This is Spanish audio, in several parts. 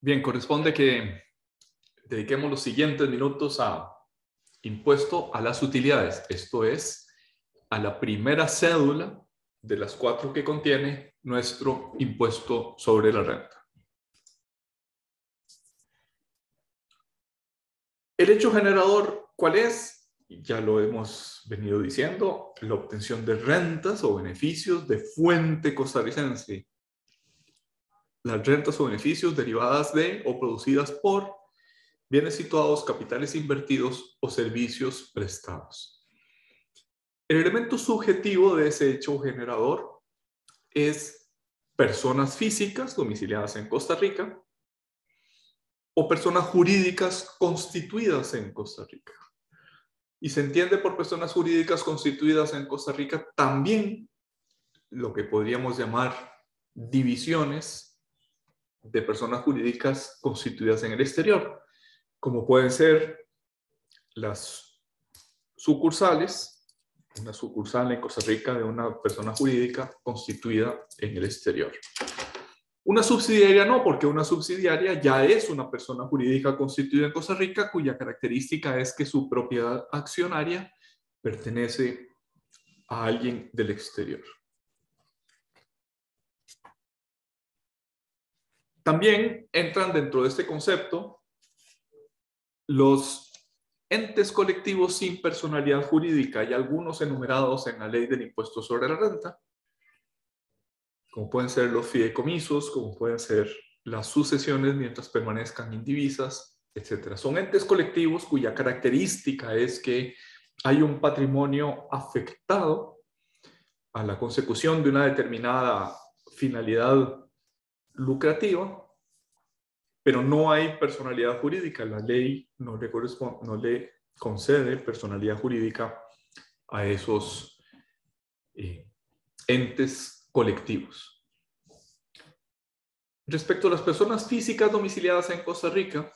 Bien, corresponde que dediquemos los siguientes minutos a impuesto a las utilidades, esto es, a la primera cédula de las 4 que contiene nuestro impuesto sobre la renta. El hecho generador, ¿cuál es? Ya lo hemos venido diciendo, la obtención de rentas o beneficios de fuente costarricense. Las rentas o beneficios derivadas de o producidas por bienes situados, capitales invertidos o servicios prestados. El elemento subjetivo de ese hecho generador es personas físicas domiciliadas en Costa Rica o personas jurídicas constituidas en Costa Rica. Y se entiende por personas jurídicas constituidas en Costa Rica también lo que podríamos llamar divisiones de personas jurídicas constituidas en el exterior, como pueden ser las sucursales, una sucursal en Costa Rica de una persona jurídica constituida en el exterior. Una subsidiaria no, porque una subsidiaria ya es una persona jurídica constituida en Costa Rica cuya característica es que su propiedad accionaria pertenece a alguien del exterior. También entran dentro de este concepto los entes colectivos sin personalidad jurídica y algunos enumerados en la ley del impuesto sobre la renta, como pueden ser los fideicomisos, como pueden ser las sucesiones mientras permanezcan indivisas, etc. Son entes colectivos cuya característica es que hay un patrimonio afectado a la consecución de una determinada finalidad lucrativa, pero no hay personalidad jurídica. La ley no le concede personalidad jurídica a esos entes colectivos. Respecto a las personas físicas domiciliadas en Costa Rica,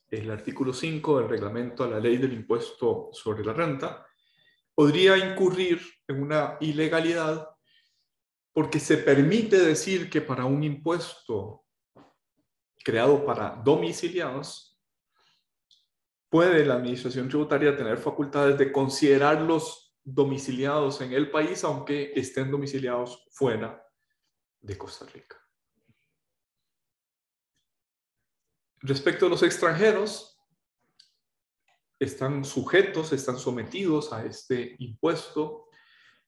el artículo 5 del reglamento a la ley del impuesto sobre la renta podría incurrir en una ilegalidad porque se permite decir que para un impuesto creado para domiciliados, puede la administración tributaria tener facultades de considerarlos domiciliados en el país aunque estén domiciliados fuera de Costa Rica. Respecto a los extranjeros, están sujetos, están sometidos a este impuesto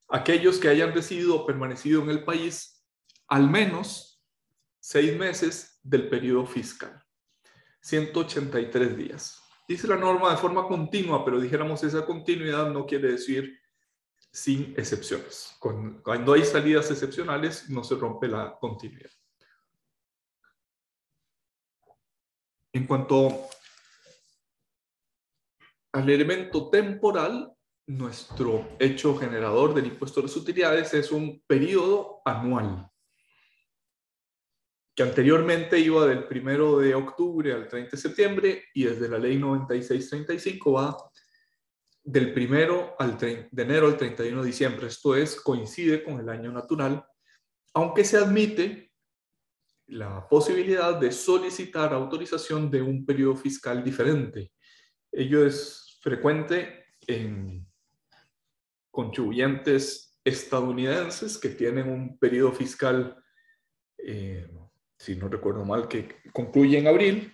aquellos que hayan residido o permanecido en el país al menos 6 meses del periodo fiscal, 183 días. Dice la norma de forma continua, pero dijéramos esa continuidad no quiere decir sin excepciones. Cuando hay salidas excepcionales no se rompe la continuidad. En cuanto al elemento temporal, nuestro hecho generador del impuesto de las utilidades es un periodo anual, que anteriormente iba del 1 de octubre al 30 de septiembre y desde la ley 9635 va del 1 de enero al 31 de diciembre. Esto es, coincide con el año natural, aunque se admite la posibilidad de solicitar autorización de un periodo fiscal diferente. Ello es frecuente en contribuyentes estadounidenses que tienen un periodo fiscal, si no recuerdo mal, que concluye en abril,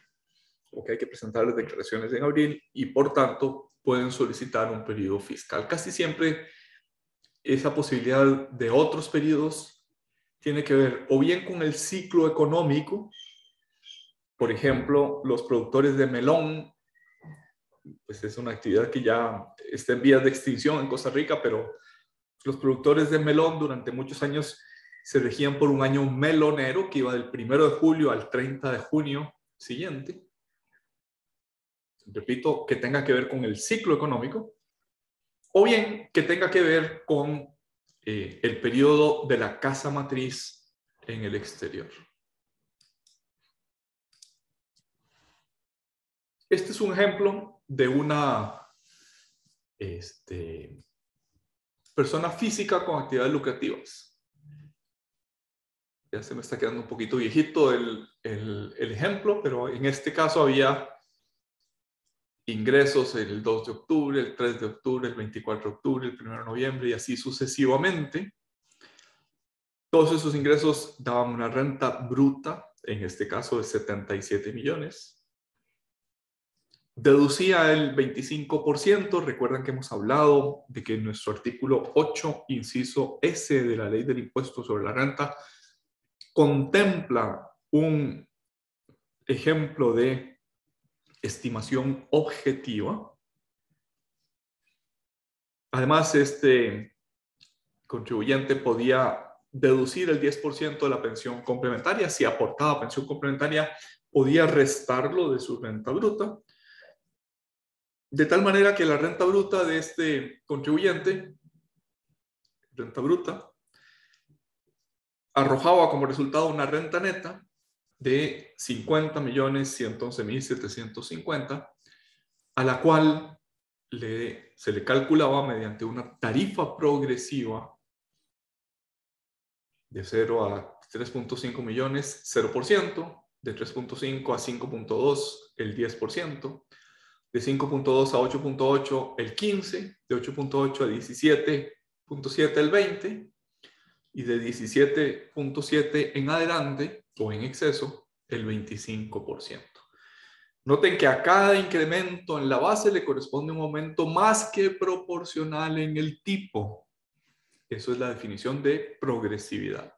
o que hay que presentar las declaraciones en abril, y por tanto pueden solicitar un periodo fiscal. Casi siempre esa posibilidad de otros periodos tiene que ver o bien con el ciclo económico. Por ejemplo, los productores de melón, pues es una actividad que ya está en vías de extinción en Costa Rica, pero los productores de melón durante muchos años se regían por un año melonero que iba del 1 de julio al 30 de junio siguiente. Repito, que tenga que ver con el ciclo económico, o bien que tenga que ver con el periodo de la casa matriz en el exterior. Este es un ejemplo de una persona física con actividades lucrativas. Ya se me está quedando un poquito viejito el ejemplo, pero en este caso había ingresos el 2 de octubre, el 3 de octubre, el 24 de octubre, el 1 de noviembre y así sucesivamente. Todos esos ingresos daban una renta bruta, en este caso de 77 millones. Deducía el 25%. Recuerdan que hemos hablado de que nuestro artículo 8, inciso S de la Ley del Impuesto sobre la Renta, contempla un ejemplo de estimación objetiva. Además, este contribuyente podía deducir el 10% de la pensión complementaria. Si aportaba pensión complementaria, podía restarlo de su renta bruta. De tal manera que la renta bruta de este contribuyente, renta bruta, arrojaba como resultado una renta neta de 50.111.750, a la cual se le calculaba mediante una tarifa progresiva de 0 a 3.5 millones, 0%, de 3.5 a 5.2, el 10%, de 5.2 a 8.8, el 15%, de 8.8 a 17.7, el 20%, y de 17.7 en adelante o en exceso, el 25%. Noten que a cada incremento en la base le corresponde un aumento más que proporcional en el tipo. Eso es la definición de progresividad.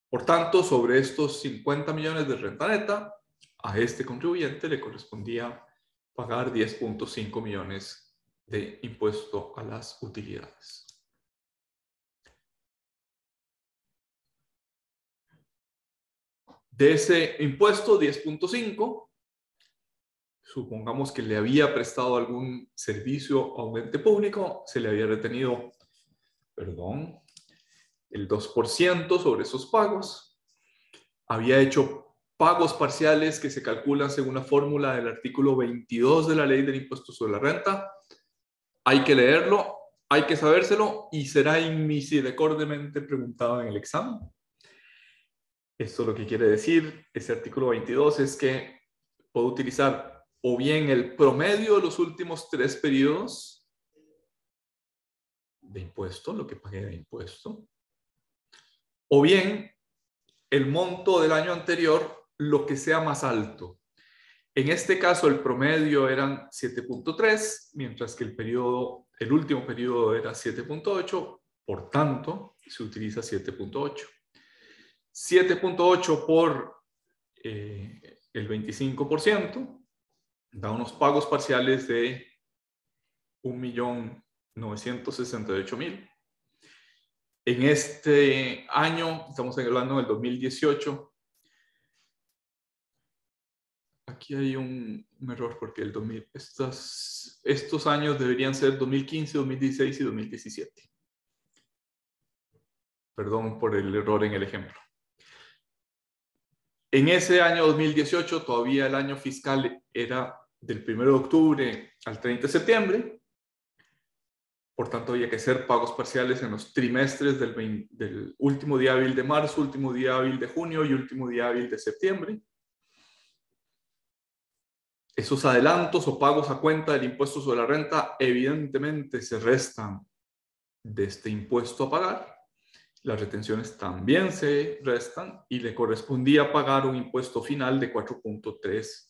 Por tanto, sobre estos 50 millones de renta neta, a este contribuyente le correspondía pagar 10.5 millones de impuesto a las utilidades. De ese impuesto, 10.5, supongamos que le había prestado algún servicio a un ente público, se le había retenido, el 2% sobre esos pagos, había hecho pagos parciales que se calculan según la fórmula del artículo 22 de la Ley del Impuesto sobre la Renta. Hay que leerlo, hay que sabérselo y será inmisericordiamente preguntado en el examen. Esto lo que quiere decir, ese artículo 22, es que puedo utilizar o bien el promedio de los últimos 3 periodos de impuesto, lo que pagué de impuesto, o bien el monto del año anterior, lo que sea más alto. En este caso, el promedio eran 7.3, mientras que el último periodo era 7.8, por tanto, se utiliza 7.8. 7.8 por el 25% da unos pagos parciales de 1.968.000. En este año, estamos hablando del 2018, aquí hay un error porque estos años deberían ser 2015, 2016 y 2017. Perdón por el error en el ejemplo. En ese año 2018, todavía el año fiscal era del 1 de octubre al 30 de septiembre. Por tanto, había que hacer pagos parciales en los trimestres del último día hábil de marzo, último día hábil de junio y último día hábil de septiembre. Esos adelantos o pagos a cuenta del impuesto sobre la renta evidentemente se restan de este impuesto a pagar. Las retenciones también se restan y le correspondía pagar un impuesto final de 4.3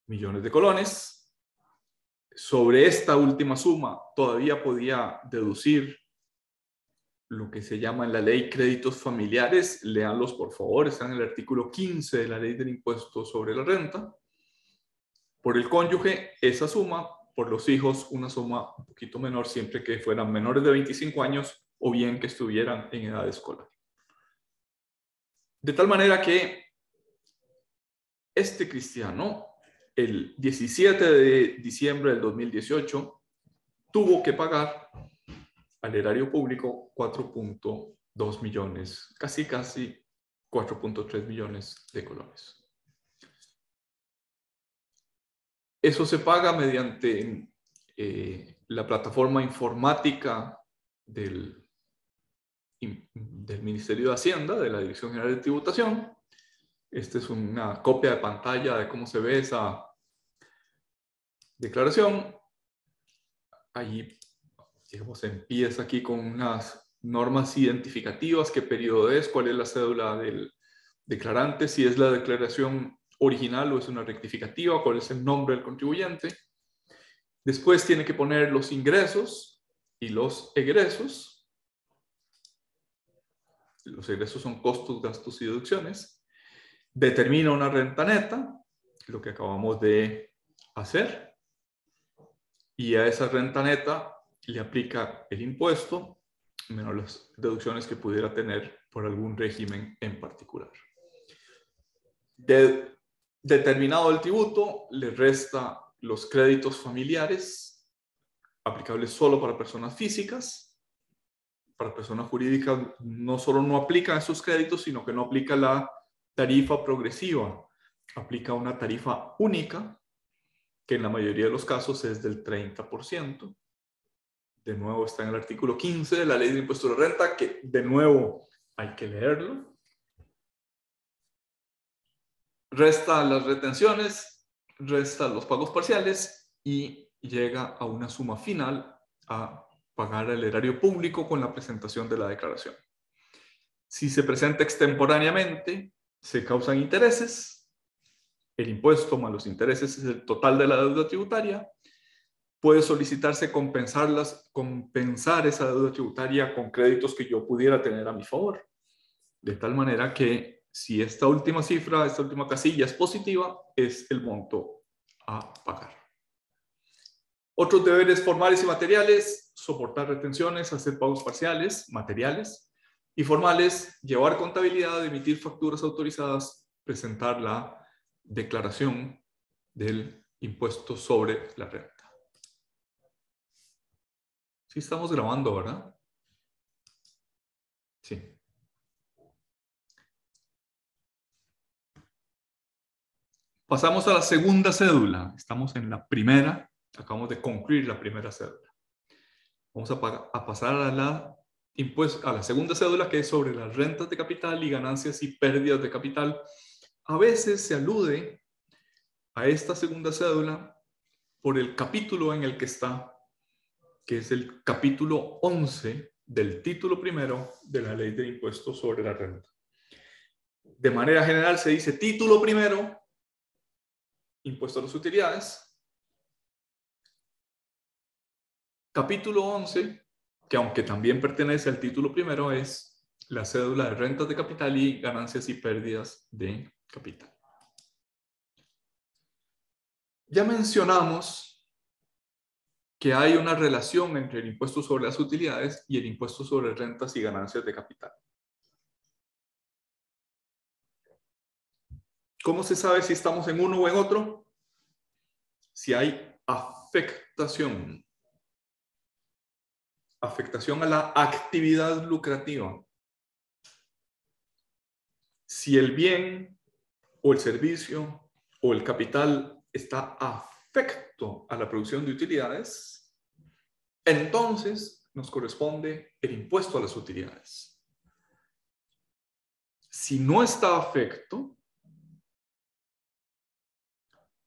millones de colones. Sobre esta última suma todavía podía deducir lo que se llama en la ley créditos familiares. Léanlos por favor, están en el artículo 15 de la ley del impuesto sobre la renta. Por el cónyuge, esa suma; por los hijos, una suma un poquito menor, siempre que fueran menores de 25 años o bien que estuvieran en edad escolar. De tal manera que este cristiano, el 17 de diciembre del 2018, tuvo que pagar al erario público 4.2 millones, casi 4.3 millones de colones. Eso se paga mediante la plataforma informática del del Ministerio de Hacienda, de la Dirección General de Tributación. Esta es una copia de pantalla de cómo se ve esa declaración. Allí, digamos, empieza aquí con unas normas identificativas, qué periodo es, cuál es la cédula del declarante, si es la declaración original o es una rectificativa, cuál es el nombre del contribuyente. Después tiene que poner los ingresos y los egresos. Los egresos son costos, gastos y deducciones. Determina una renta neta, lo que acabamos de hacer. Y a esa renta neta le aplica el impuesto menos las deducciones que pudiera tener por algún régimen en particular. Determinado el tributo, le resta los créditos familiares, aplicables solo para personas físicas. Para personas jurídicas no solo no aplican esos créditos, sino que no aplica la tarifa progresiva. Aplica una tarifa única, que en la mayoría de los casos es del 30%. De nuevo está en el artículo 15 de la Ley de Impuestos de Renta, que de nuevo hay que leerlo. Resta las retenciones, resta los pagos parciales y llega a una suma final a pagar al erario público con la presentación de la declaración. Si se presenta extemporáneamente, se causan intereses. El impuesto más los intereses es el total de la deuda tributaria. Puede solicitarse compensar esa deuda tributaria con créditos que yo pudiera tener a mi favor. De tal manera que si esta última cifra, esta última casilla es positiva, es el monto a pagar. Otros deberes formales y materiales: soportar retenciones, hacer pagos parciales, materiales, y formales: llevar contabilidad, emitir facturas autorizadas, presentar la declaración del impuesto sobre la renta. Sí estamos grabando, ¿verdad? Sí. Pasamos a la segunda cédula. Estamos en la primera. Acabamos de concluir la primera cédula. Vamos a pasar a la segunda cédula, que es sobre las rentas de capital y ganancias y pérdidas de capital. A veces se alude a esta segunda cédula por el capítulo en el que está, que es el capítulo 11 del título primero de la Ley de Impuestos sobre la Renta. De manera general se dice título primero, impuesto a las utilidades. Capítulo 11, que aunque también pertenece al título primero, es la cédula de rentas de capital y ganancias y pérdidas de capital. Ya mencionamos que hay una relación entre el impuesto sobre las utilidades y el impuesto sobre rentas y ganancias de capital. ¿Cómo se sabe si estamos en uno o en otro? Si hay afectación. Afectación a la actividad lucrativa. Si el bien o el servicio o el capital está afecto a la producción de utilidades, entonces nos corresponde el impuesto a las utilidades. Si no está afecto,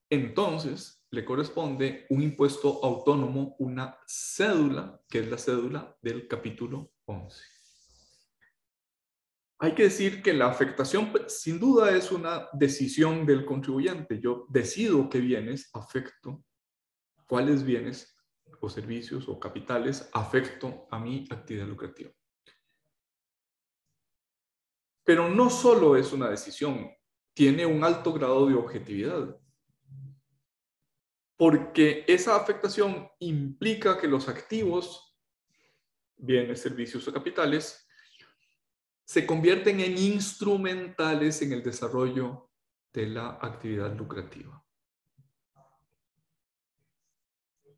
entonces le corresponde un impuesto autónomo, una cédula, que es la cédula del capítulo 11. Hay que decir que la afectación, sin duda, es una decisión del contribuyente. Yo decido qué bienes afecto, cuáles bienes o servicios o capitales afecto a mi actividad lucrativa. Pero no solo es una decisión, tiene un alto grado de objetividad. Porque esa afectación implica que los activos, bienes, servicios o capitales, se convierten en instrumentales en el desarrollo de la actividad lucrativa.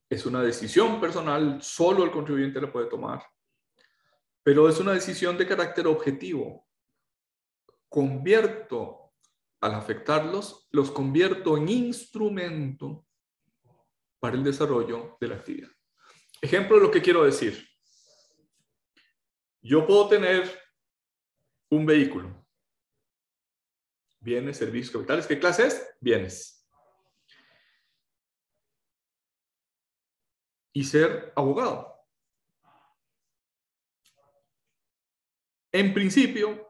Es una decisión personal, solo el contribuyente la puede tomar, pero es una decisión de carácter objetivo. Al afectarlos, los convierto en instrumento para el desarrollo de la actividad. Ejemplo de lo que quiero decir. Yo puedo tener un vehículo. Bienes, servicios, capitales. ¿Qué clase es? Bienes. Y ser abogado. En principio,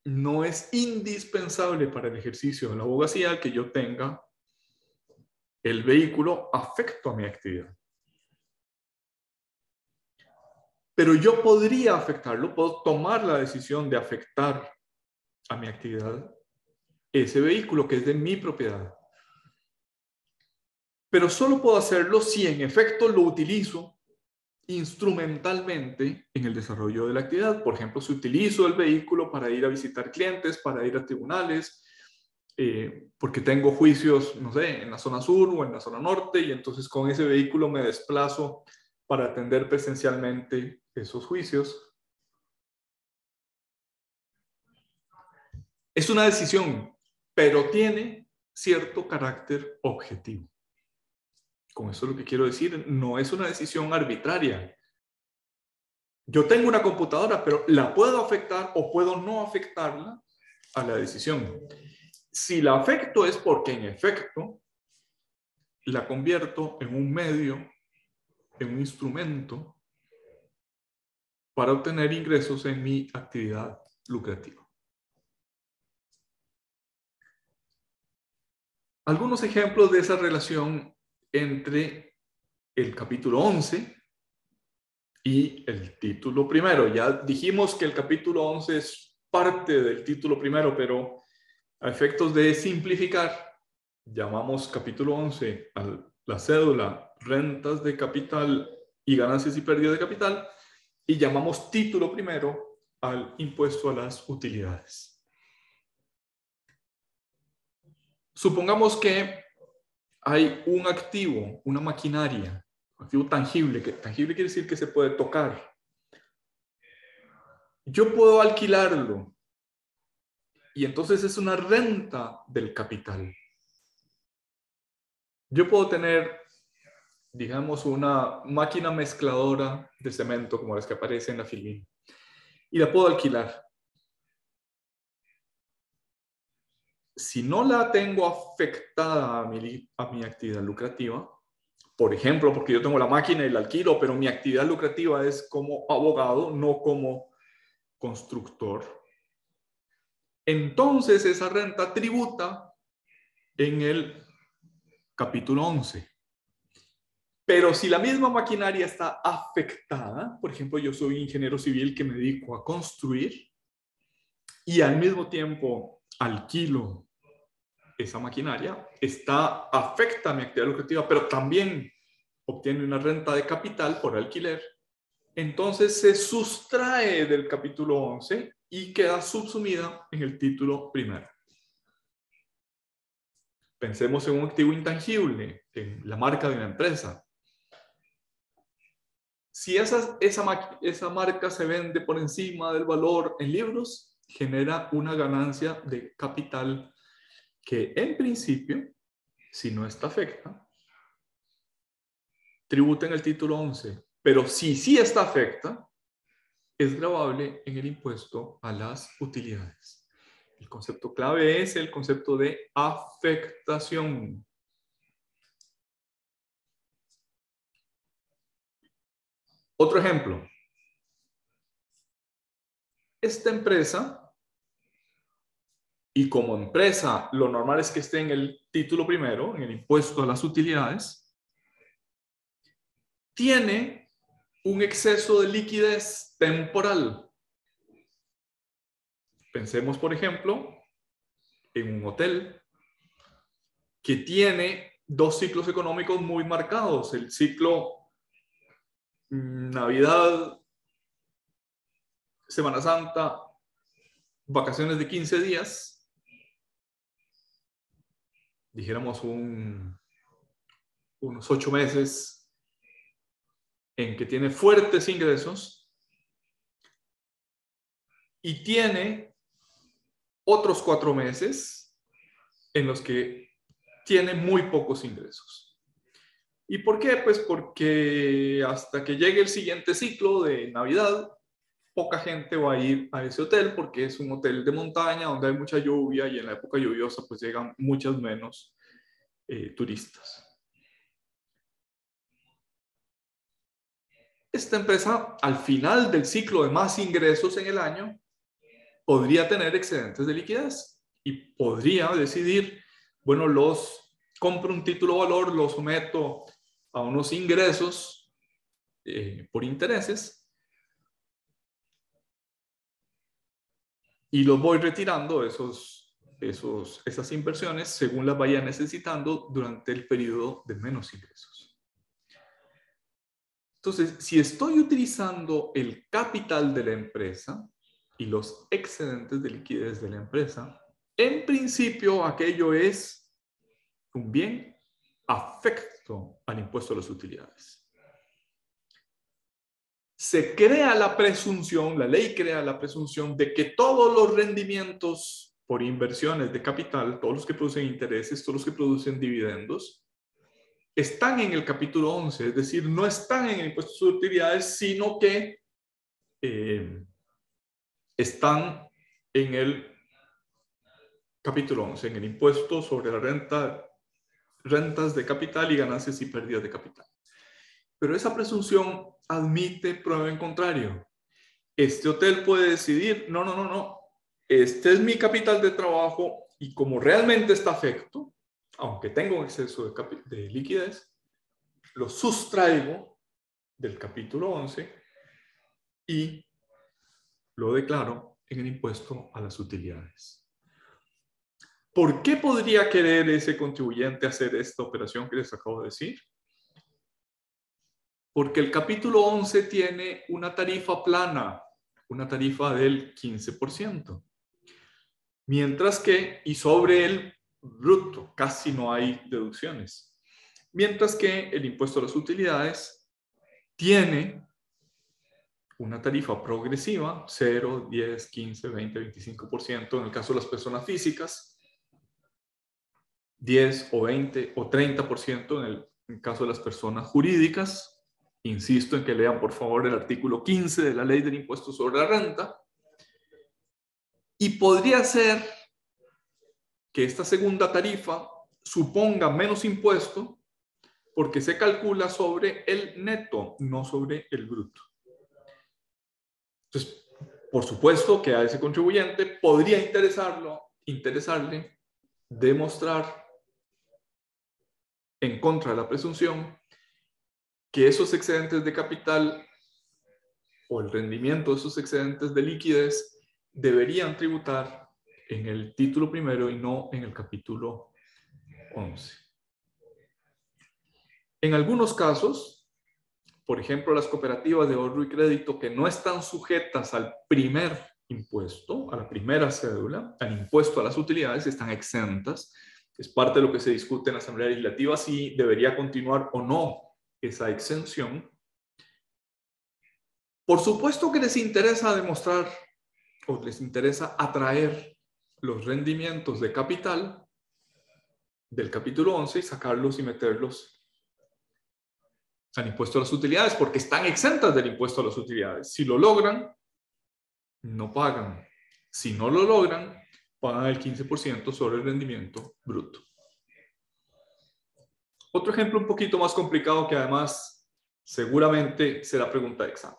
no es indispensable para el ejercicio de la abogacía que yo tenga el vehículo afecto a mi actividad. Pero yo podría afectarlo, puedo tomar la decisión de afectar a mi actividad ese vehículo que es de mi propiedad. Pero solo puedo hacerlo si en efecto lo utilizo instrumentalmente en el desarrollo de la actividad. Por ejemplo, si utilizo el vehículo para ir a visitar clientes, para ir a tribunales, porque tengo juicios, no sé, en la zona sur o en la zona norte, y entonces con ese vehículo me desplazo para atender presencialmente esos juicios. Es una decisión, pero tiene cierto carácter objetivo. Con eso lo que quiero decir, no es una decisión arbitraria. Yo tengo una computadora, pero la puedo afectar o puedo no afectarla a la decisión. Si la afecto es porque en efecto la convierto en un medio, en un instrumento para obtener ingresos en mi actividad lucrativa. Algunos ejemplos de esa relación entre el capítulo 11 y el título primero. Ya dijimos que el capítulo 11 es parte del título primero, pero a efectos de simplificar, llamamos capítulo 11 a la cédula, rentas de capital y ganancias y pérdidas de capital, y llamamos título primero al impuesto a las utilidades. Supongamos que hay un activo, una maquinaria, activo tangible, que tangible quiere decir que se puede tocar. Yo puedo alquilarlo y entonces es una renta del capital. Yo puedo tener, digamos, una máquina mezcladora de cemento como las que aparecen en la filmina y la puedo alquilar. Si no la tengo afectada a mi actividad lucrativa, por ejemplo, porque yo tengo la máquina y la alquilo, pero mi actividad lucrativa es como abogado, no como constructor, entonces esa renta tributa en el capítulo 11. Pero si la misma maquinaria está afectada, por ejemplo, yo soy ingeniero civil que me dedico a construir y al mismo tiempo alquilo esa maquinaria, afecta a mi actividad lucrativa, pero también obtiene una renta de capital por alquiler, entonces se sustrae del capítulo 11 y queda subsumida en el título primero. Pensemos en un activo intangible, en la marca de una empresa. Si esa marca se vende por encima del valor en libros, genera una ganancia de capital que en principio, si no está afecta, tributa en el título 11. Pero si sí está afecta, es gravable en el impuesto a las utilidades. El concepto clave es el concepto de afectación. Otro ejemplo. Esta empresa, y como empresa lo normal es que esté en el título primero, en el impuesto a las utilidades, tiene un exceso de liquidez temporal. Pensemos, por ejemplo, en un hotel que tiene dos ciclos económicos muy marcados. El ciclo Navidad, Semana Santa, vacaciones de 15 días, dijéramos unos 8 meses en que tiene fuertes ingresos y tiene otros 4 meses en los que tiene muy pocos ingresos. ¿Y por qué? Pues porque hasta que llegue el siguiente ciclo de Navidad, poca gente va a ir a ese hotel porque es un hotel de montaña donde hay mucha lluvia y en la época lluviosa pues llegan muchas menos turistas. Esta empresa, al final del ciclo de más ingresos en el año, podría tener excedentes de liquidez y podría decidir, bueno, compro un título valor, lo someto a unos ingresos por intereses y los voy retirando esas inversiones según las vaya necesitando durante el periodo de menos ingresos. Entonces, si estoy utilizando el capital de la empresa y los excedentes de liquidez de la empresa, en principio aquello es un bien afecto al impuesto a las utilidades. Se crea la presunción, la ley crea la presunción de que todos los rendimientos por inversiones de capital, todos los que producen intereses, todos los que producen dividendos, están en el capítulo 11, es decir, no están en el impuesto sobre utilidades, sino que están en el capítulo 11, en el impuesto sobre la rentas de capital y ganancias y pérdidas de capital. Pero esa presunción admite prueba en contrario. Este hotel puede decidir, no, este es mi capital de trabajo y como realmente está afecto, aunque tengo un exceso de liquidez, lo sustraigo del capítulo 11 y lo declaro en el impuesto a las utilidades. ¿Por qué podría querer ese contribuyente hacer esta operación que les acabo de decir? Porque el capítulo 11 tiene una tarifa plana, una tarifa del 15%. Mientras que, y sobre el bruto, casi no hay deducciones. Mientras que el impuesto a las utilidades tiene una tarifa progresiva, 0, 10, 15, 20, 25%, en el caso de las personas físicas, 10 o 20 o 30% en el caso de las personas jurídicas. Insisto en que lean por favor el artículo 15 de la Ley del Impuesto sobre la Renta. Y podría ser que esta segunda tarifa suponga menos impuesto porque se calcula sobre el neto, no sobre el bruto. Entonces, por supuesto que a ese contribuyente podría interesarle demostrar en contra de la presunción que esos excedentes de capital o el rendimiento de esos excedentes de liquidez deberían tributar en el título primero y no en el capítulo 11. En algunos casos, por ejemplo, las cooperativas de ahorro y crédito que no están sujetas al primer impuesto, a la primera cédula, al impuesto a las utilidades, están exentas. Es parte de lo que se discute en la Asamblea Legislativa si debería continuar o no esa exención. Por supuesto que les interesa demostrar o les interesa atraer los rendimientos de capital del capítulo 11 y sacarlos y meterlos al impuesto a las utilidades, porque están exentas del impuesto a las utilidades. Si lo logran, no pagan. Si no lo logran, pagan el 15% sobre el rendimiento bruto. Otro ejemplo un poquito más complicado que además seguramente será pregunta de examen.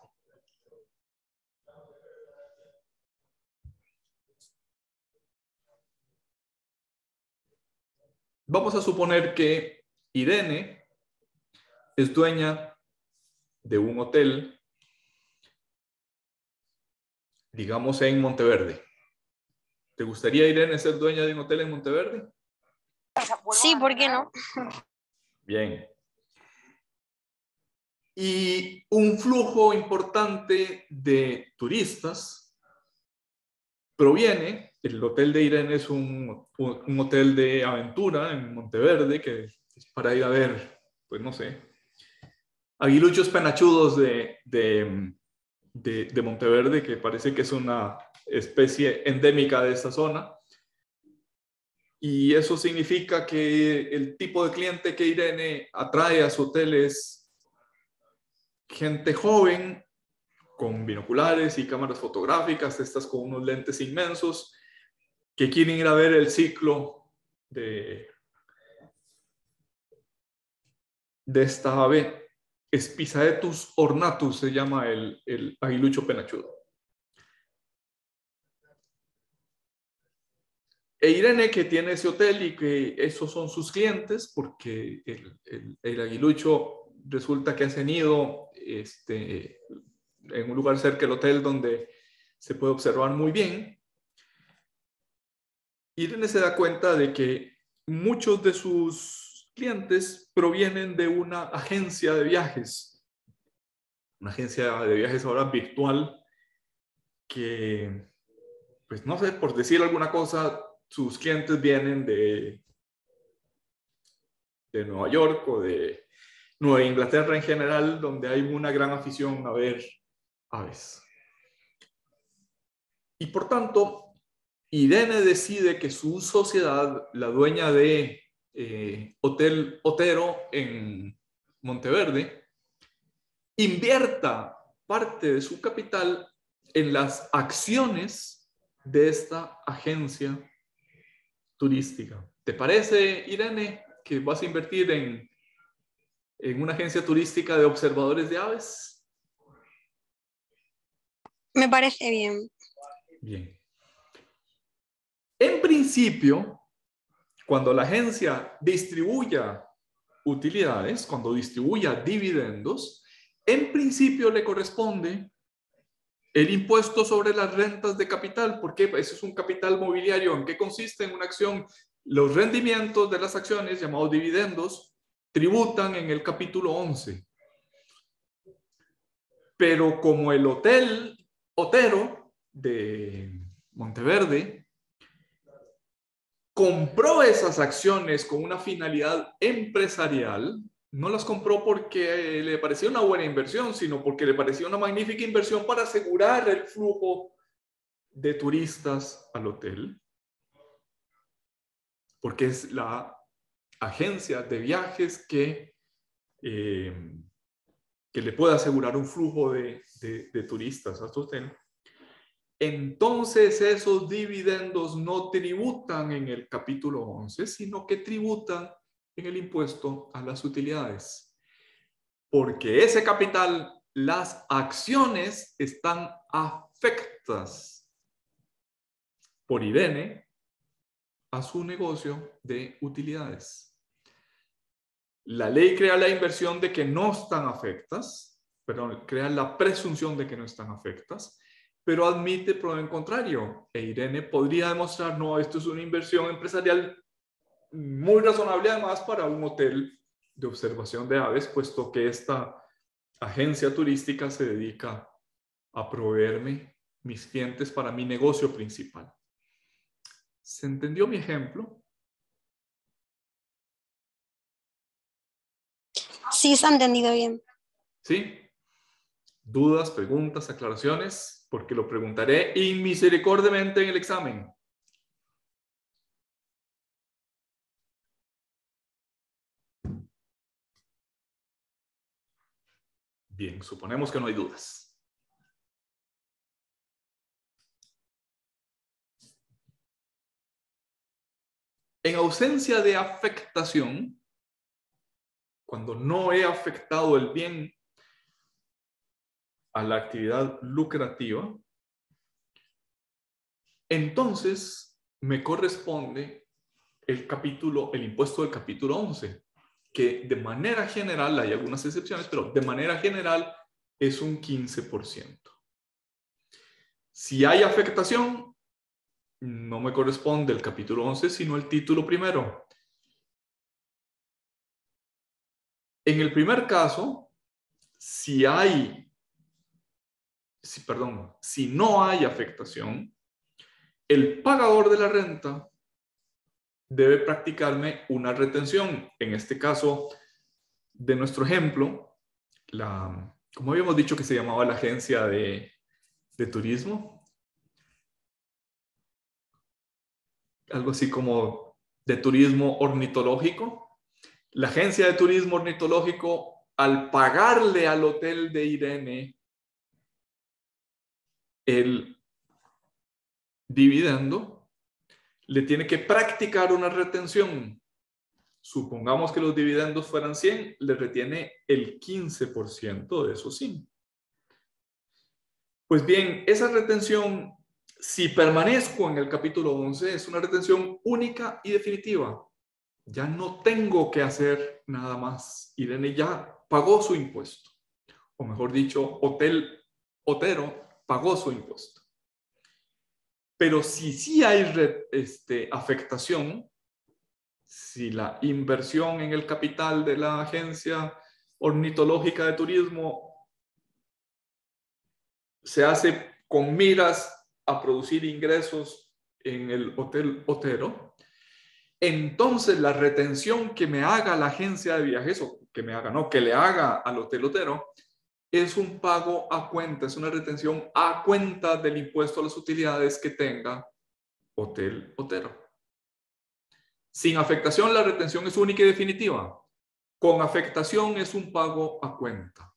Vamos a suponer que Irene es dueña de un hotel, digamos en Monteverde. ¿Te gustaría, Irene, ser dueña de un hotel en Monteverde? Sí, ¿por qué no? Bien. Y un flujo importante de turistas proviene, el hotel de Irene es un hotel de aventura en Monteverde, que es para ir a ver, pues no sé, aguiluchos penachudos de Monteverde, que parece que es una especie endémica de esta zona. Y eso significa que el tipo de cliente que Irene atrae a su hotel es gente joven, con binoculares y cámaras fotográficas, estas con unos lentes inmensos, que quieren ir a ver el ciclo de esta ave. Spizaetus ornatus se llama el aguilucho penachudo. E Irene, que tiene ese hotel y que esos son sus clientes, porque el aguilucho resulta que hace nido en un lugar cerca del hotel donde se puede observar muy bien. Irene se da cuenta de que muchos de sus clientes provienen de una agencia de viajes. Una agencia de viajes ahora virtual que, pues no sé, por decir alguna cosa, sus clientes vienen de Nueva York o de Nueva Inglaterra en general, donde hay una gran afición a ver aves. Y por tanto, Irene decide que su sociedad, la dueña de Hotel Otero en Monteverde, invierta parte de su capital en las acciones de esta agencia turística. ¿Te parece, Irene, que vas a invertir en una agencia turística de observadores de aves? Me parece bien. Bien. En principio, cuando la agencia distribuya utilidades, cuando distribuya dividendos, en principio le corresponde el impuesto sobre las rentas de capital, porque ese es un capital mobiliario. ¿En qué consiste en una acción? Los rendimientos de las acciones, llamados dividendos, tributan en el capítulo 11. Pero como el Hotel Otero de Monteverde compró esas acciones con una finalidad empresarial, no las compró porque le parecía una buena inversión, sino porque le parecía una magnífica inversión para asegurar el flujo de turistas al hotel, porque es la agencia de viajes que le puede asegurar un flujo de turistas a su hotel. Entonces esos dividendos no tributan en el capítulo 11, sino que tributan en el impuesto a las utilidades. Porque ese capital, las acciones están afectas por Irene a su negocio de utilidades. La ley crea la inversión de que no están afectas, perdón, crea la presunción de que no están afectas, pero admite por el contrario. E Irene podría demostrar, no, esto es una inversión empresarial muy razonable además para un hotel de observación de aves, puesto que esta agencia turística se dedica a proveerme mis clientes para mi negocio principal. ¿Se entendió mi ejemplo? Sí, se ha entendido bien. ¿Sí? ¿Dudas, preguntas, aclaraciones? Porque lo preguntaré inmisericordiamente en el examen. Bien, suponemos que no hay dudas. En ausencia de afectación, cuando no he afectado el bien a la actividad lucrativa, entonces me corresponde el impuesto del capítulo 11, que de manera general, hay algunas excepciones, pero de manera general es un 15%. Si hay afectación, no me corresponde el capítulo 11, sino el título primero. En el primer caso, si no hay afectación, el pagador de la renta debe practicarme una retención. En este caso de nuestro ejemplo, como habíamos dicho que se llamaba la agencia de turismo, algo así como de turismo ornitológico. La agencia de turismo ornitológico, al pagarle al hotel de Irene el dividendo, le tiene que practicar una retención. Supongamos que los dividendos fueran 100, le retiene el 15% de esos 100. Pues bien, esa retención, si permanezco en el capítulo 11, es una retención única y definitiva. Ya no tengo que hacer nada más. Irene ya pagó su impuesto. O mejor dicho, Hotel Otero pagó su impuesto. Pero si sí hay afectación, si la inversión en el capital de la agencia ornitológica de turismo se hace con miras a producir ingresos en el Hotel Otero, entonces la retención que me haga la agencia de viajes, o que me haga, no, que le haga al Hotel Otero, es un pago a cuenta, es una retención a cuenta del impuesto a las utilidades que tenga Hotel Otero. Sin afectación, la retención es única y definitiva. Con afectación es un pago a cuenta.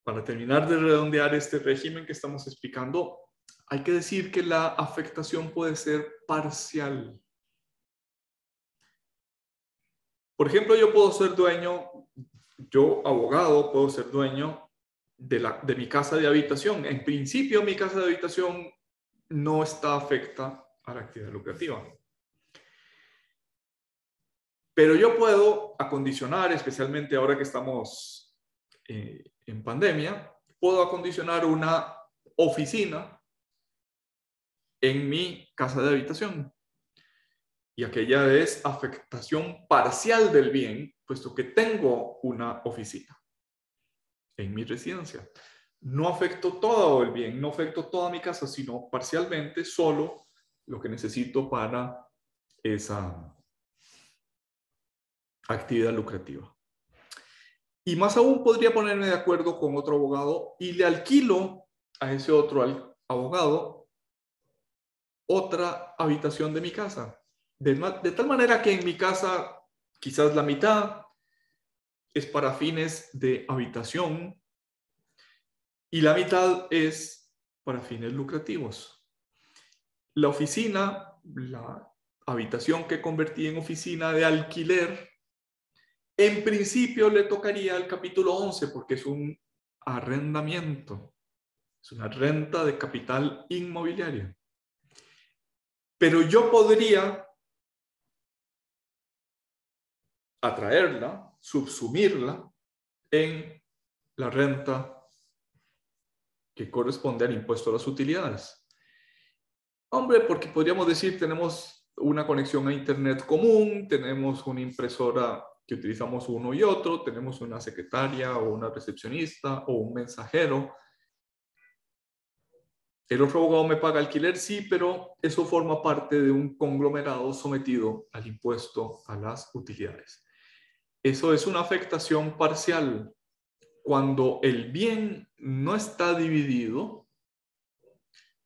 Para terminar de redondear este régimen que estamos explicando, hay que decir que la afectación puede ser parcial. Por ejemplo, yo puedo ser dueño, yo abogado, puedo ser dueño de mi casa de habitación. En principio, mi casa de habitación no está afecta a la actividad lucrativa. Pero yo puedo acondicionar, especialmente ahora que estamos en pandemia, puedo acondicionar una oficina en mi casa de habitación. Y aquella es afectación parcial del bien, puesto que tengo una oficina en mi residencia. No afecto todo el bien, no afecto toda mi casa, sino parcialmente solo lo que necesito para esa actividad lucrativa. Y más aún podría ponerme de acuerdo con otro abogado y le alquilo a ese otro abogado otra habitación de mi casa. De tal manera que en mi casa quizás la mitad es para fines de habitación y la mitad es para fines lucrativos. La oficina, la habitación que convertí en oficina de alquiler, en principio le tocaría al capítulo 11 porque es un arrendamiento, es una renta de capital inmobiliario. Pero yo podría atraerla, subsumirla en la renta que corresponde al impuesto a las utilidades. Hombre, porque podríamos decir, tenemos una conexión a internet común, tenemos una impresora que utilizamos uno y otro, tenemos una secretaria o una recepcionista o un mensajero. El otro abogado me paga alquiler, sí, pero eso forma parte de un conglomerado sometido al impuesto a las utilidades. Eso es una afectación parcial. Cuando el bien no está dividido,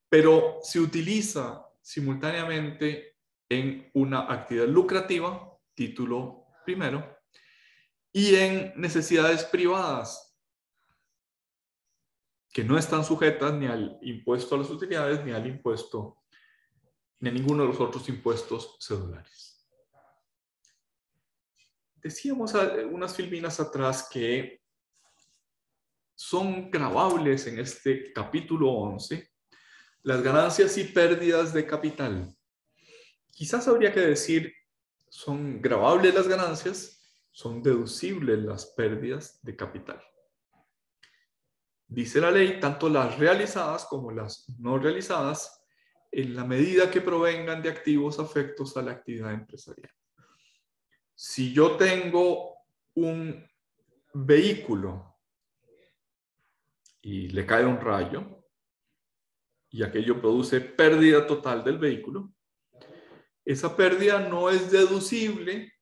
pero se utiliza simultáneamente en una actividad lucrativa, título primero, y en necesidades privadas, que no están sujetas ni al impuesto a las utilidades, ni al impuesto, ni a ninguno de los otros impuestos cedulares. Decíamos unas filminas atrás que son grabables en este capítulo 11 las ganancias y pérdidas de capital. Quizás habría que decir, son grabables las ganancias, son deducibles las pérdidas de capital. Dice la ley, tanto las realizadas como las no realizadas, en la medida que provengan de activos afectos a la actividad empresarial. Si yo tengo un vehículo y le cae un rayo y aquello produce pérdida total del vehículo, esa pérdida no es deducible,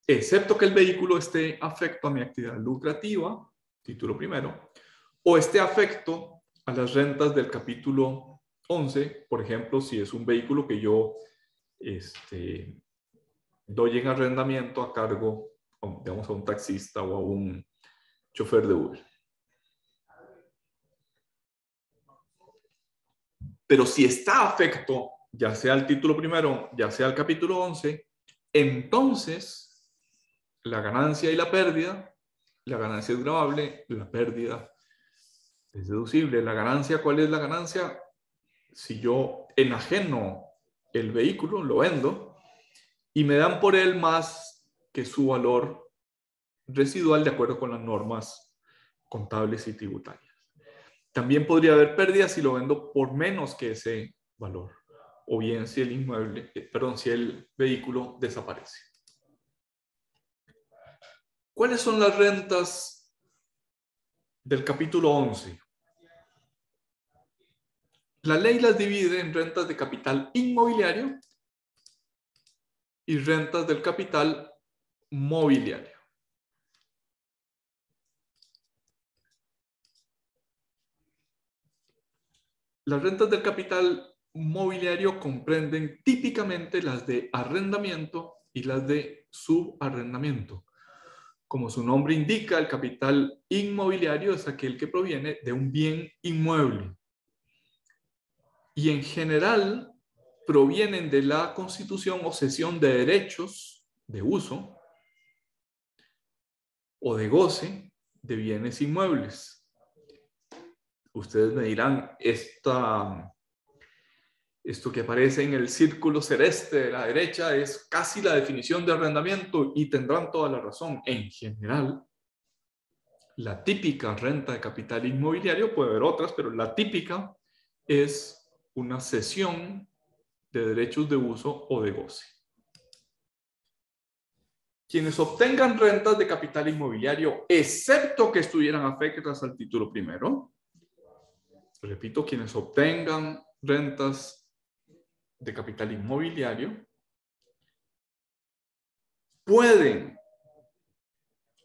excepto que el vehículo esté afecto a mi actividad lucrativa, título primero, o esté afecto a las rentas del capítulo 11, por ejemplo, si es un vehículo que yo doy en arrendamiento a cargo, digamos, a un taxista o a un chofer de Uber. Pero si está afecto, ya sea al título primero, ya sea al capítulo 11, entonces la ganancia y la pérdida, la ganancia es gravable, la pérdida es deducible. La ganancia, ¿cuál es la ganancia? Si yo enajeno el vehículo, lo vendo, y me dan por él más que su valor residual de acuerdo con las normas contables y tributarias. También podría haber pérdidas si lo vendo por menos que ese valor, o bien si el inmueble, si el vehículo desaparece. ¿Cuáles son las rentas del capítulo 11? La ley las divide en rentas de capital inmobiliario y rentas del capital mobiliario. Las rentas del capital mobiliario comprenden típicamente las de arrendamiento y las de subarrendamiento. Como su nombre indica, el capital inmobiliario es aquel que proviene de un bien inmueble. Y en general provienen de la constitución o cesión de derechos de uso o de goce de bienes inmuebles. Ustedes me dirán, esto que aparece en el círculo celeste de la derecha es casi la definición de arrendamiento, y tendrán toda la razón. En general, la típica renta de capital inmobiliario, puede haber otras, pero la típica es una cesión de derechos de uso o de goce. Quienes obtengan rentas de capital inmobiliario, excepto que estuvieran afectadas al título primero, repito, quienes obtengan rentas de capital inmobiliario, pueden,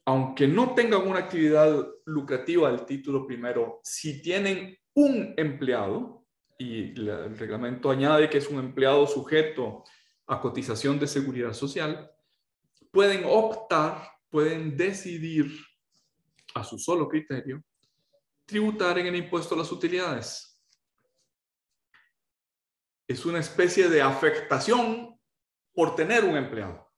aunque no tengan una actividad lucrativa del título primero, si tienen un empleado, y el reglamento añade que es un empleado sujeto a cotización de seguridad social, pueden optar, pueden decidir a su solo criterio tributar en el impuesto a las utilidades. Es una especie de afectación por tener un empleado.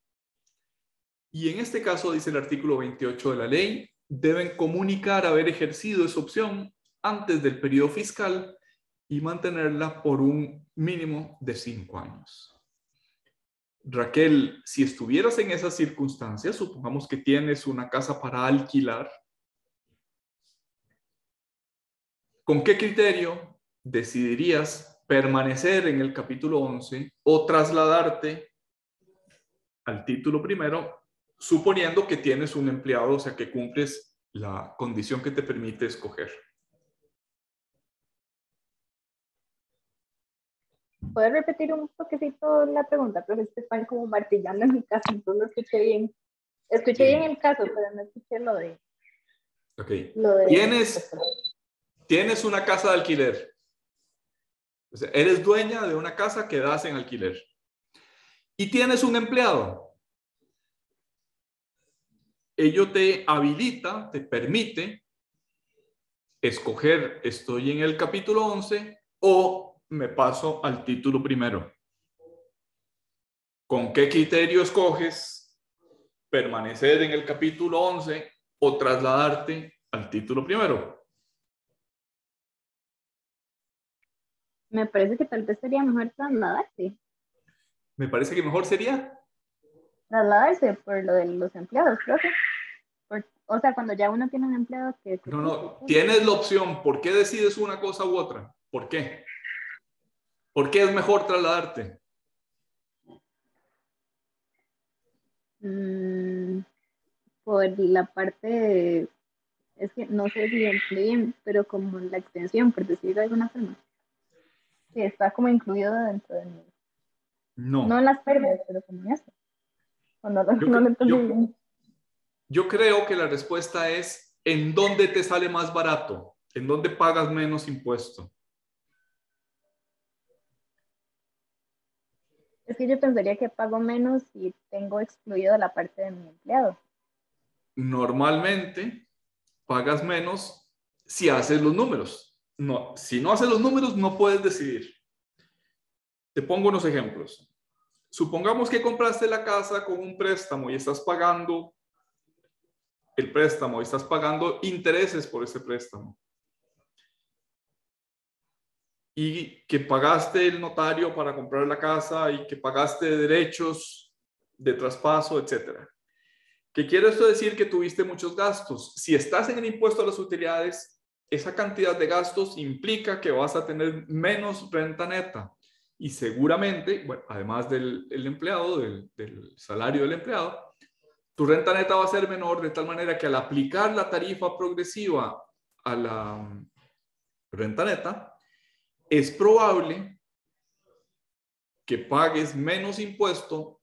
Y en este caso, dice el artículo 28 de la ley, deben comunicar haber ejercido esa opción antes del periodo fiscal y mantenerla por un mínimo de 5 años. Raquel, si estuvieras en esas circunstancias, supongamos que tienes una casa para alquilar, ¿con qué criterio decidirías permanecer en el capítulo 11 o trasladarte al título primero, suponiendo que tienes un empleado, o sea, que cumples la condición que te permite escoger? ¿Puedes repetir un poquitito la pregunta? Pero es que están como martillando en mi casa, entonces no escuché bien. Escuché bien el caso, pero no escuché lo de... Ok. Lo de Tienes una casa de alquiler. O sea, eres dueña de una casa que das en alquiler. Y tienes un empleado. Ello te habilita, te permite escoger, estoy en el capítulo 11 o me paso al título primero. ¿Con qué criterio escoges permanecer en el capítulo 11 o trasladarte al título primero? Me parece que tal vez sería mejor trasladarse. Me parece que mejor sería Trasladarse por lo de los empleados, creo que. O sea, cuando ya uno tiene un empleado que... No, tienes la opción. ¿Por qué decides una cosa u otra? ¿Por qué? ¿Por qué es mejor trasladarte? Por la parte de... Es que no sé si incluyen, pero como la extensión, por decirlo de alguna forma. Que está como incluido dentro de mi... No en las pérdidas, pero como eso. Yo creo que la respuesta es ¿en dónde te sale más barato? ¿En dónde pagas menos impuesto? Es que yo pensaría que pago menos si tengo excluido la parte de mi empleado. Normalmente pagas menos si haces los números. No, si no haces los números, no puedes decidir. Te pongo unos ejemplos. Supongamos que compraste la casa con un préstamo y estás pagando el préstamo y estás pagando intereses por ese préstamo. Y que pagaste el notario para comprar la casa y que pagaste derechos de traspaso, etc. ¿Qué quiere esto decir? Que tuviste muchos gastos. Si estás en el impuesto a las utilidades, esa cantidad de gastos implica que vas a tener menos renta neta. Y seguramente, bueno, además del empleado, del salario del empleado, tu renta neta va a ser menor, de tal manera que al aplicar la tarifa progresiva a la renta neta, es probable que pagues menos impuesto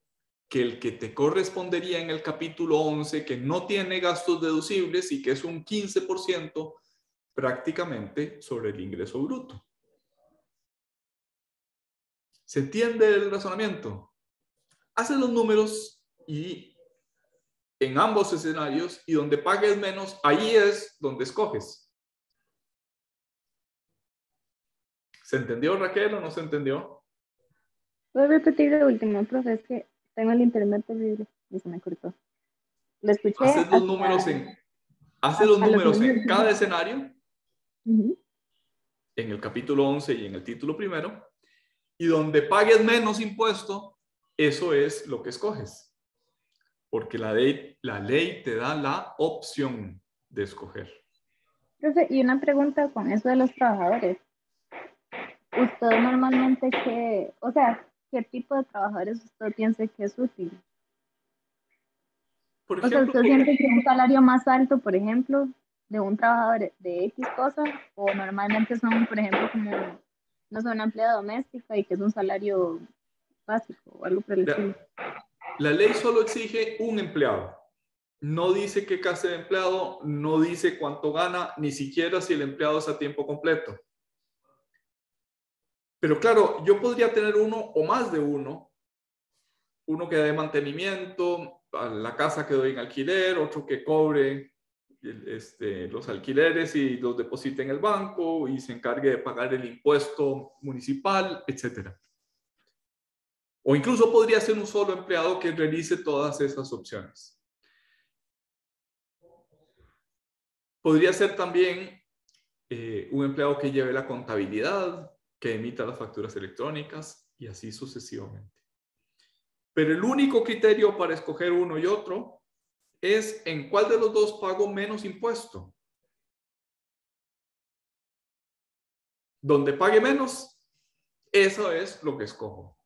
que el que te correspondería en el capítulo 11, que no tiene gastos deducibles y que es un 15% prácticamente sobre el ingreso bruto. ¿Se entiende el razonamiento? Haces los números y en ambos escenarios, y donde pagues menos, ahí es donde escoges. ¿Se entendió, Raquel, o no se entendió? ¿Puedo repetir lo último, profe? Es que tengo el internet horrible y se me cortó. Lo escuché Haces los hasta números en los números. cada escenario, Ujú. en el capítulo 11 y en el título primero, y donde pagues menos impuesto, eso es lo que escoges. Porque la ley te da la opción de escoger. Profe, y una pregunta con eso de los trabajadores. ¿Usted normalmente qué tipo de trabajadores usted piensa que es útil? Por O sea, ejemplo, ¿usted siente que un salario más alto, por ejemplo, de un trabajador de X cosa, o normalmente son, por ejemplo, como, no sé, una empleada doméstica y que es un salario básico o algo por el estilo? la ley solo exige un empleado. No dice qué clase de empleado, no dice cuánto gana, ni siquiera si el empleado es a tiempo completo. Pero claro, yo podría tener uno o más de uno que dé mantenimiento a la casa que doy en alquiler, otro que cobre los alquileres y los deposite en el banco y se encargue de pagar el impuesto municipal, etc. O incluso podría ser un solo empleado que realice todas esas opciones. Podría ser también un empleado que lleve la contabilidad, que emita las facturas electrónicas y así sucesivamente. Pero el único criterio para escoger uno y otro es en cuál de los dos pago menos impuesto. Donde pague menos, eso es lo que escojo.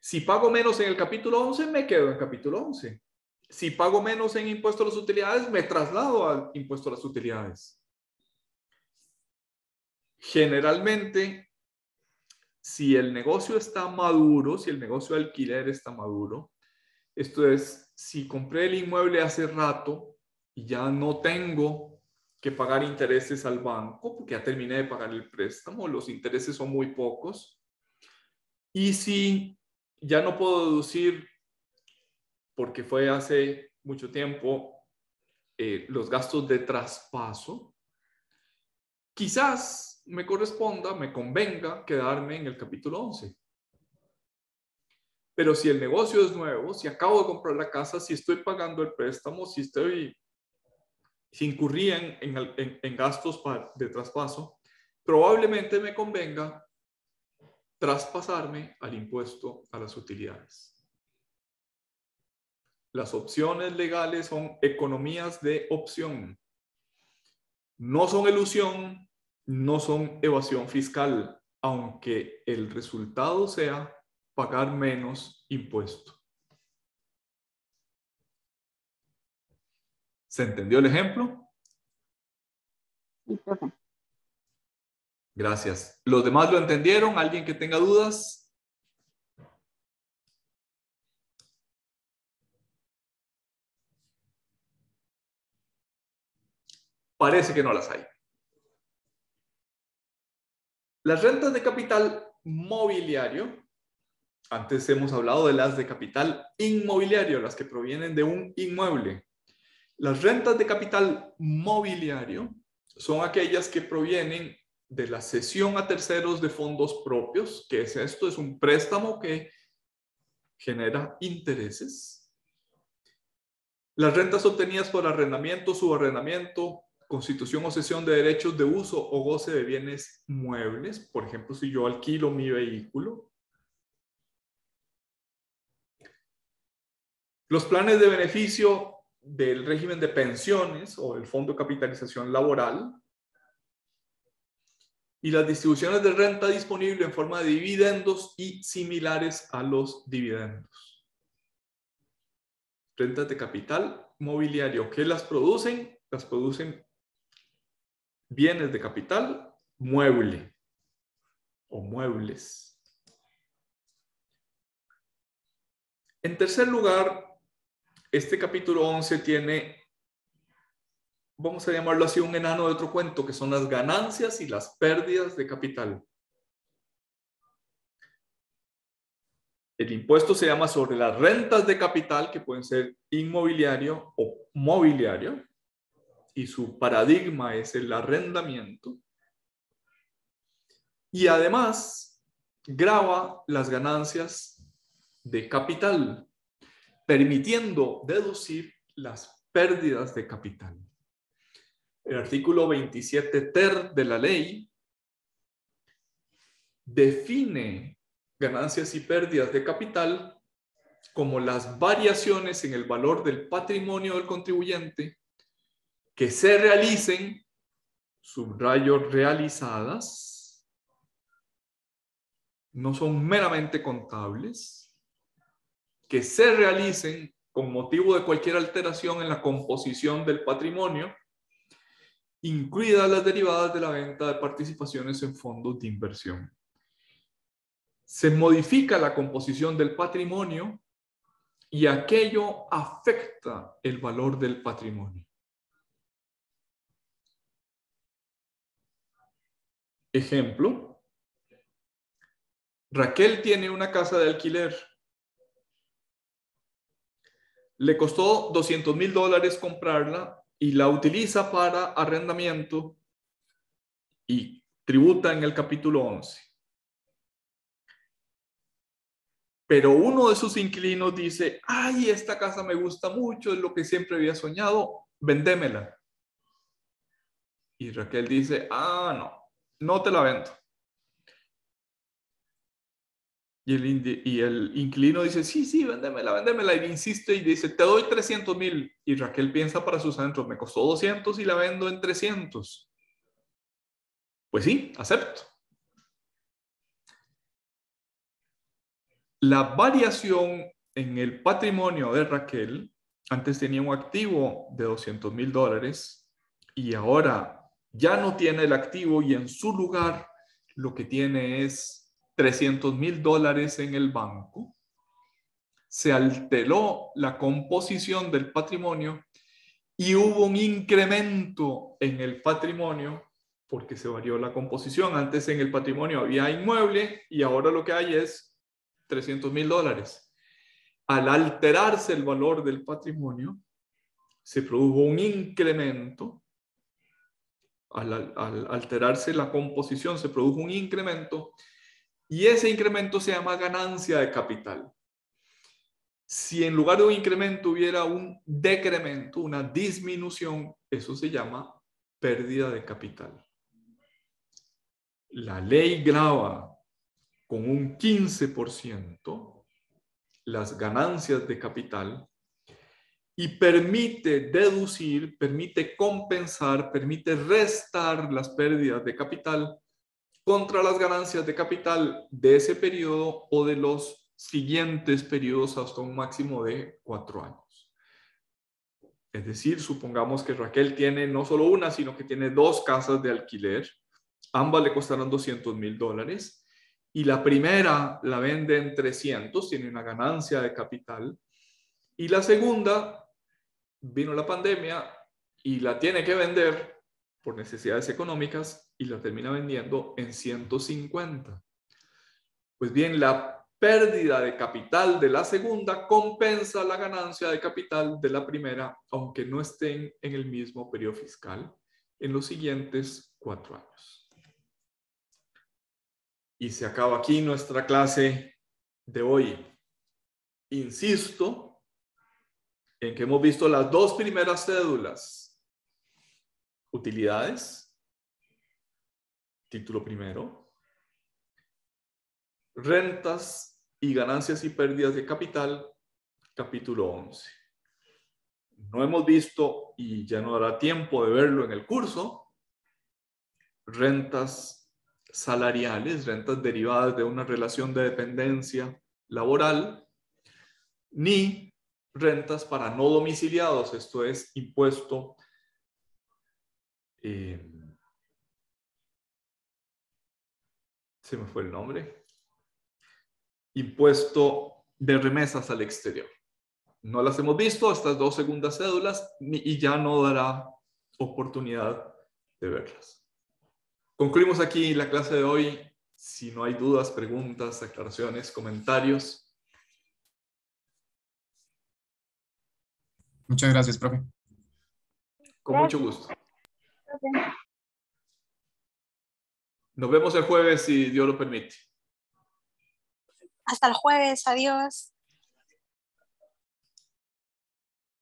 Si pago menos en el capítulo 11, me quedo en capítulo 11. Si pago menos en impuesto a las utilidades, me traslado al impuesto a las utilidades. Generalmente, si el negocio está maduro, si el negocio de alquiler está maduro, esto es, si compré el inmueble hace rato y ya no tengo que pagar intereses al banco porque ya terminé de pagar el préstamo, los intereses son muy pocos. Y si ya no puedo deducir porque fue hace mucho tiempo los gastos de traspaso, quizás me convenga quedarme en el capítulo 11. Pero si el negocio es nuevo, si acabo de comprar la casa, si estoy pagando el préstamo, si incurrí en gastos de traspaso, probablemente me convenga traspasarme al impuesto a las utilidades. Las opciones legales son economías de opción. No son elusión, no son evasión fiscal, aunque el resultado sea pagar menos impuesto. ¿Se entendió el ejemplo? Sí, profe. Gracias. ¿Los demás lo entendieron? ¿Alguien que tenga dudas? Parece que no las hay. Las rentas de capital mobiliario, antes hemos hablado de las de capital inmobiliario, las que provienen de un inmueble. Las rentas de capital mobiliario son aquellas que provienen de la cesión a terceros de fondos propios. ¿Qué es esto? Es un préstamo que genera intereses. Las rentas obtenidas por arrendamiento, subarrendamiento, constitución o cesión de derechos de uso o goce de bienes muebles. Por ejemplo, si yo alquilo mi vehículo. Los planes de beneficio del régimen de pensiones o del Fondo de Capitalización Laboral. Y las distribuciones de renta disponible en forma de dividendos y similares a los dividendos. Rentas de capital mobiliario. ¿Qué las producen? Las producen bienes de capital mueble o muebles. En tercer lugar, este capítulo 11 tiene, vamos a llamarlo así, un enano de otro cuento, que son las ganancias y las pérdidas de capital. El impuesto se llama sobre las rentas de capital, que pueden ser inmobiliario o mobiliario, y su paradigma es el arrendamiento. Y además grava las ganancias de capital, permitiendo deducir las pérdidas de capital. El artículo 27 ter de la ley define ganancias y pérdidas de capital como las variaciones en el valor del patrimonio del contribuyente que se realicen, subrayo realizadas, no son meramente contables, que se realicen con motivo de cualquier alteración en la composición del patrimonio, incluidas las derivadas de la venta de participaciones en fondos de inversión. Se modifica la composición del patrimonio y aquello afecta el valor del patrimonio. Ejemplo, Raquel tiene una casa de alquiler. Le costó $200,000 comprarla y la utiliza para arrendamiento y tributa en el capítulo 11. Pero uno de sus inquilinos dice, ay, esta casa me gusta mucho, es lo que siempre había soñado, vendémela. Y Raquel dice, no, no te la vendo. Y el inquilino dice, sí, véndemela. Y le insiste y dice, te doy 300,000. Y Raquel piensa para sus adentros, me costó 200 y la vendo en 300. Pues sí, acepto. La variación en el patrimonio de Raquel, antes tenía un activo de $200,000 y ahora ya no tiene el activo y en su lugar lo que tiene es $300,000 en el banco. Se alteró la composición del patrimonio y hubo un incremento en el patrimonio porque se varió la composición. Antes en el patrimonio había inmueble y ahora lo que hay es $300,000. Al alterarse el valor del patrimonio, se produjo un incremento. Al alterarse la composición, se produjo un incremento y ese incremento se llama ganancia de capital. Si en lugar de un incremento hubiera un decremento, una disminución, eso se llama pérdida de capital. La ley grava con un 15% las ganancias de capital y permite deducir, permite compensar, permite restar las pérdidas de capital contra las ganancias de capital de ese periodo o de los siguientes periodos hasta un máximo de 4 años. Es decir, supongamos que Raquel tiene no solo una, sino que tiene 2 casas de alquiler. Ambas le costaron $200,000 y la primera la vende en 300, tiene una ganancia de capital. Y la segunda, vino la pandemia y la tiene que vender por necesidades económicas y la termina vendiendo en 150. Pues bien, la pérdida de capital de la segunda compensa la ganancia de capital de la primera, aunque no estén en el mismo periodo fiscal en los siguientes 4 años. Y se acaba aquí nuestra clase de hoy. Insisto en que hemos visto las dos primeras cédulas. Utilidades, título primero. Rentas y ganancias y pérdidas de capital, capítulo 11. No hemos visto, y ya no dará tiempo de verlo en el curso, rentas salariales, rentas derivadas de una relación de dependencia laboral, ni rentas para no domiciliados, esto es impuesto se me fue el nombre, impuesto de remesas al exterior. No las hemos visto, estas dos segundas cédulas, y ya no dará oportunidad de verlas. Concluimos aquí la clase de hoy. Si no hay dudas, preguntas, aclaraciones, comentarios. Muchas gracias, profe. Con mucho gusto. Nos vemos el jueves si Dios lo permite. Hasta el jueves. Adiós.